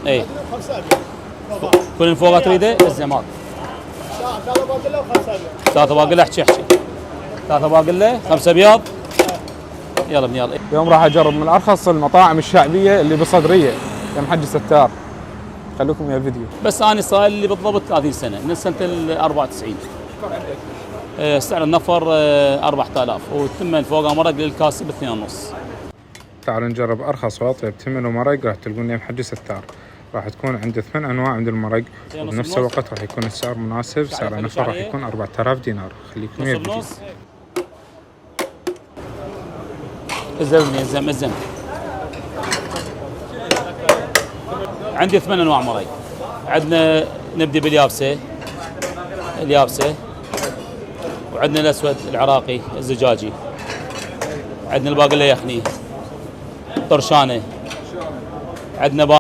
اي كل فوق تريده الزمار 3 باقله احكي 3 باقله 5 بياض. يلا ابني يلا. اليوم راح اجرب من ارخص المطاعم الشعبيه اللي بالصدريه يا محجي ستار. خليكم ويا الفيديو. بس انا صار لي بالضبط 30 سنه من سنه ال 94. سعر النفر 4000 وثمن فوق مرق للكاسه ب 2.5. تعالوا نجرب ارخص واطيب تمن ومرق. راح تلقون يا محجي ستار. راح تكون عنده 8 انواع عند المرق وبنفس الوقت راح يكون السعر مناسب. سعر النفر راح يكون 4000 دينار. خليكم ويا الفيديو. الزم عندي 8 انواع مرق. عندنا نبدي باليابسه وعندنا الاسود العراقي الزجاجي. عندنا الباقله يخني طرشانه. عندنا